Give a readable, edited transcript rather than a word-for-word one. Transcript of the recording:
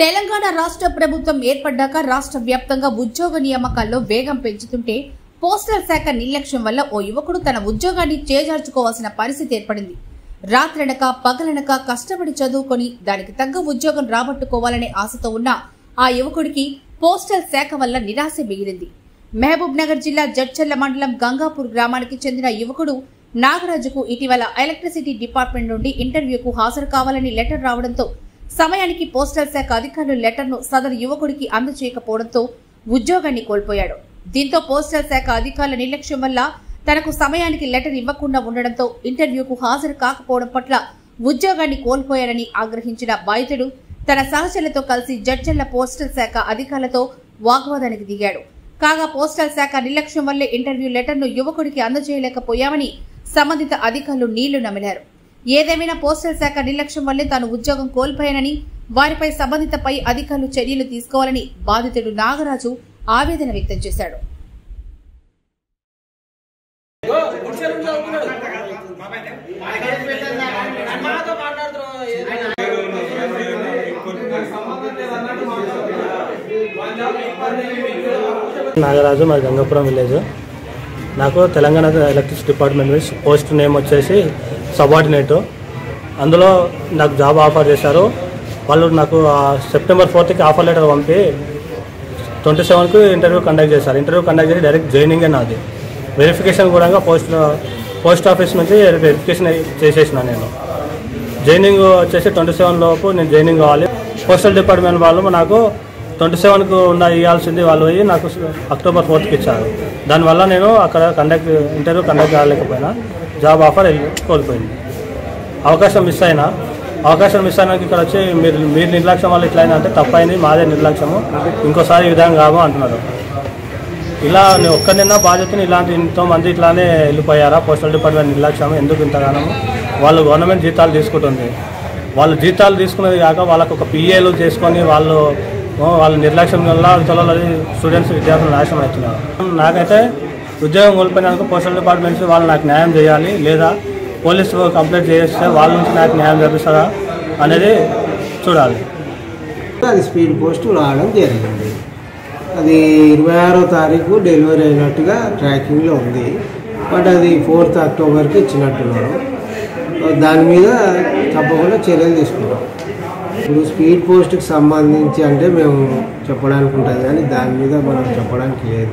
తెలంగాణ రాష్ట్ర ప్రభుత్వం ఏర్పడ్డాక రాష్ట్ర వ్యాప్తంగా ఉద్యోగ నియామకాల్లో వేగం పెంచుతుంటే పోస్టల్ శాఖ నిర్లక్ష్యం వల్ల ఓ యువకుడు తన ఉద్యోగాన్ని చేజార్చుకోవాల్సిన పరిస్థితి ఏర్పడింది. రాత్రనక పగలనక కష్టపడి చదువుకొని దానికి తగ్గ ఉద్యోగం రాబట్టుకోవాలనే ఆశతో ఉన్న ఆ యువకుడికి పోస్టల్ శాఖ వల్ల నిరాశ మిగిలింది. మహబూబ్ నగర్ జిల్లా జడ్చర్ల మండలం గంగాపూర్ గ్రామానికి చెందిన యువకుడు నాగరాజుకు ఇటీవల ఎలక్ట్రిసిటీ డిపార్ట్మెంట్ నుండి ఇంటర్వ్యూకు హాజరు కావాలని లెటర్ రావడంతో సమయానికి పోస్టల్ శాఖ అధికారులు లెటర్ను సదరు యువకుడికి అందజేయకపోవడంతో ఉద్యోగాన్ని కోల్పోయాడు. దీంతో పోస్టల్ శాఖ అధికారుల నిర్లక్ష్యం వల్ల తనకు సమయానికి లెటర్ ఇవ్వకుండా ఉండడంతో ఇంటర్వ్యూకు హాజరు కాకపోవడం పట్ల ఉద్యోగాన్ని కోల్పోయారని ఆగ్రహించిన బాధితుడు తన సహచరులతో కలిసి జడ్చర్ల పోస్టల్ శాఖ అధికారులతో వాగ్వాదానికి దిగాడు. కాగా పోస్టల్ శాఖ నిర్లక్ష్యం వల్లే ఇంటర్వ్యూ లెటర్ను యువకుడికి అందజేయలేకపోయామని సంబంధిత అధికారులు నీళ్లు నమిలారు. ఏదేమైనా పోస్టల్ శాఖ నిర్లక్ష్యం వల్లే తాను ఉద్యోగం కోల్పోయానని వారిపై సంబంధిత పై అధికారులు చర్యలు తీసుకోవాలని బాధితుడు నాగరాజు ఆవేదన వ్యక్తం చేశాడు. నాగరాజు మాది గంగాపురం విలేజ్. నాకు Telangana electricity department post name వచ్చేసి సబార్డినేటు. అందులో నాకు జాబ్ ఆఫర్ చేశారు. వాళ్ళు నాకు సెప్టెంబర్ 4th ఆఫర్ లెటర్ పంపి 27కు ఇంటర్వ్యూ కండక్ట్ చేశారు. ఇంటర్వ్యూ కండక్ట్ చేసి డైరెక్ట్ జాయినింగే నాది. వెరిఫికేషన్ కూడా పోస్ట్ ఆఫీస్ నుంచి వెరిఫికేషన్ చేసేసిన నేను. జాయినింగ్ వచ్చేసి 27 లోపు నేను జాయినింగ్ కావాలి. పోస్టల్ డిపార్ట్మెంట్ వాళ్ళు నాకు 27కు ఇవ్వాల్సింది వాళ్ళు పోయి నాకు అక్టోబర్ 4th ఇచ్చారు. దానివల్ల నేను అక్కడ ఇంటర్వ్యూ కండక్ట్ కాలేకపోయినా జాబ్ ఆఫర్ కోల్పోయింది. అవకాశం మిస్ అయినాక ఇక్కడ వచ్చి మీరు నిర్లక్ష్యం వల్ల ఇట్లా అంటే తప్పైంది, మాదే నిర్లక్ష్యము, ఇంకోసారి ఈ విధంగా కాము అంటున్నారు. ఇలా నేను ఒక్కరినైనా బాధ్యతని ఇలాంటి ఎంతోమంది ఇట్లానే వెళ్ళిపోయారా? పోస్టల్ డిపార్ట్మెంట్ నిర్లక్ష్యం ఎందుకు ఇంతగానము? వాళ్ళు గవర్నమెంట్ జీతాలు తీసుకుంటుంది. వాళ్ళు జీతాలు తీసుకునేది కాక వాళ్ళకు ఒక పిఏలు చేసుకొని వాళ్ళ నిర్లక్ష్యం వల్ల స్టూడెంట్స్ విద్యార్థులు నాశనం అవుతున్నారు. నాకైతే ఉద్యోగం కోల్పోయినందుకు పోస్టల్ డిపార్ట్మెంట్స్ వాళ్ళు నాకు న్యాయం చేయాలి, లేదా పోలీసు కంప్లైంట్ చేస్తే వాళ్ళ నుంచి నాకు న్యాయం జరిపిస్తారా అనేది చూడాలి. అది స్పీడ్ పోస్ట్ రావడం జరిగింది. అది 26వ తారీఖు డెలివరీ అయినట్టుగా ట్రాకింగ్లో ఉంది. బట్ అది 4th అక్టోబర్కి ఇచ్చినట్టున్నారు. దాని మీద తప్పకుండా చర్యలు తీసుకున్నాం. ఇప్పుడు స్పీడ్ పోస్ట్కి సంబంధించి అంటే మేము చెప్పడానికి ఉంటుంది, కానీ దాని మీద మనం చెప్పడానికి లేదు.